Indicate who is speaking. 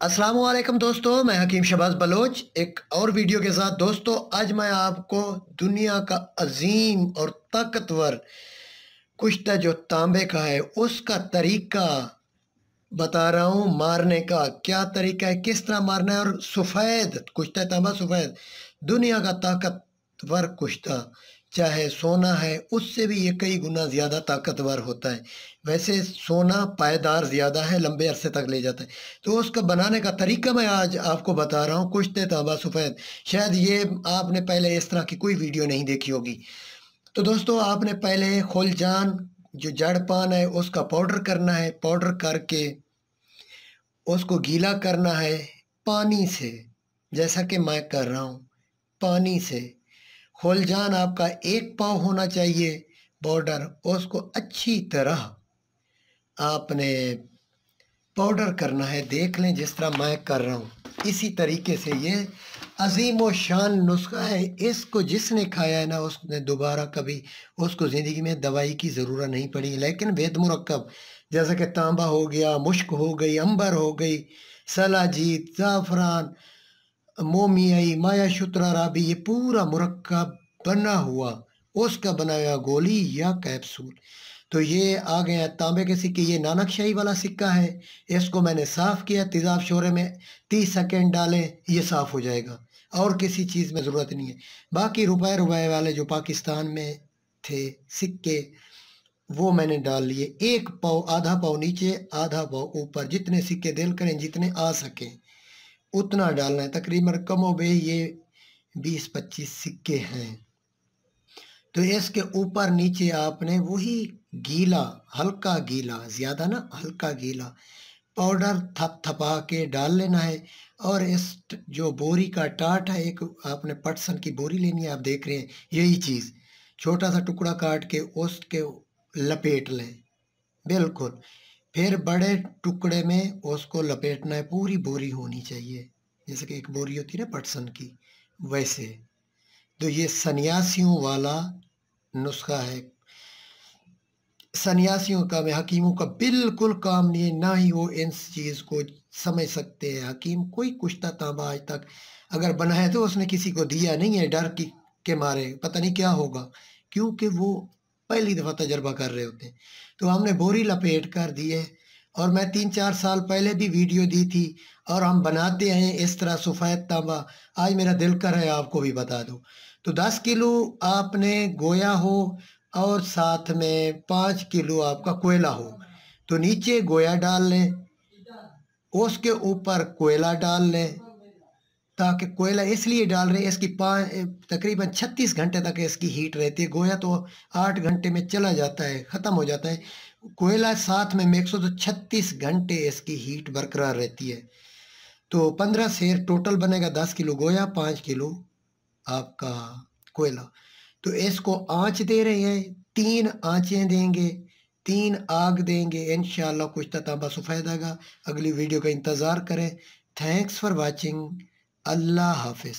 Speaker 1: अस्सलाम वालेकुम दोस्तों, मैं हकीम शहबाज बलोच एक और वीडियो के साथ। दोस्तों, आज मैं आपको दुनिया का अजीम और ताकतवर कुश्ता जो तांबे का है उसका तरीका बता रहा हूँ। मारने का क्या तरीका है, किस तरह मारना है। और सफ़ेद कुश्ता तांबा, सफ़ेद दुनिया का ताकतवर कुश्ता, चाहे सोना है उससे भी ये कई गुना ज़्यादा ताकतवर होता है। वैसे सोना पायदार ज़्यादा है, लंबे अरसे तक ले जाता है। तो उसका बनाने का तरीका मैं आज आपको बता रहा हूँ। कुश्ते तांबा सफ़ेद, शायद ये आपने पहले इस तरह की कोई वीडियो नहीं देखी होगी। तो दोस्तों, आपने पहले खुलजान जो जड़ पान है उसका पाउडर करना है। पाउडर करके उसको गीला करना है पानी से, जैसा कि मैं कर रहा हूँ पानी से। खुलजान आपका 1 पाव होना चाहिए पाउडर। उसको अच्छी तरह आपने पाउडर करना है। देख लें जिस तरह मैं कर रहा हूँ, इसी तरीके से। ये अजीम व शान नुस्खा है। इसको जिसने खाया है ना, उसने दोबारा कभी उसको ज़िंदगी में दवाई की ज़रूरत नहीं पड़ी। लेकिन वेद मुरक्कब जैसा कि तांबा हो गया, मुश्क हो गई, अंबर हो गई, सलाजीत, ज़ाफ़रान, मोमियाई, माया शुत्रा राबी, ये पूरा मुरक्कब बना हुआ, उसका बनाया गोली या कैप्सूल। तो ये आ गए हैं तांबे के सिक्के। ये नानकशाही वाला सिक्का है। इसको मैंने साफ़ किया तेज़ाब शोरे में, 30 सेकंड डालें, ये साफ़ हो जाएगा और किसी चीज़ में ज़रूरत नहीं है। बाकी रुपए रुपए वाले जो पाकिस्तान में थे सिक्के, वो मैंने डाल लिए। 1 पाव, आधा पाव नीचे, आधा पाव ऊपर, जितने सिक्के दिल करें, जितने आ सकें उतना डालना है। तकरीबन कमोबेश ये 20-25 सिक्के हैं। तो इसके ऊपर नीचे आपने वही गीला, हल्का गीला, ज़्यादा ना, हल्का गीला पाउडर थपथपा के डाल लेना है। और इस जो बोरी का टाट है, एक आपने पटसन की बोरी लेनी है। आप देख रहे हैं यही चीज़, छोटा सा टुकड़ा काट के उसके लपेट लें, बिल्कुल। फिर बड़े टुकड़े में उसको लपेटना है। पूरी बोरी होनी चाहिए, जैसे कि एक बोरी होती है ना पटसन की, वैसे। तो ये सन्यासियों वाला नुस्खा है। सन्यासियों का, में हकीमों का बिल्कुल काम नहीं है, ना ही वो इस चीज़ को समझ सकते हैं। हकीम कोई कुश्ता तांबा आज तक अगर बना है तो उसने किसी को दिया नहीं है, डर की के मारे पता नहीं क्या होगा, क्योंकि वो पहली दफ़ा तजर्बा कर रहे होते हैं। तो हमने बोरी लपेट कर दी है। और मैं 3-4 साल पहले भी वीडियो दी थी, और हम बनाते हैं इस तरह सफ़ेद तांबा। आज मेरा दिल कर है आपको भी बता दूं। तो 10 किलो आपने गोया हो और साथ में 5 किलो आपका कोयला हो, तो नीचे गोया डाल लें, उसके ऊपर कोयला डाल लें। ताकि कोयला इसलिए डाल रहे हैं, इसकी तकरीबन 36 घंटे तक इसकी हीट रहती है। गोया तो 8 घंटे में चला जाता है, ख़त्म हो जाता है। कोयला साथ में मिक्स हो तो 36 घंटे इसकी हीट बरकरार रहती है। तो 15 सेर टोटल बनेगा। 10 किलो गोया, 5 किलो आपका कोयला। तो इसको आँच दे रहे हैं, 3 आँचें देंगे, 3 आग देंगे। इंशाअल्लाह कुश्ता तांबा सफ़ेद आएगा। अगली वीडियो का इंतज़ार करें। Thanks for watching. अल्लाह हाफ़िज़।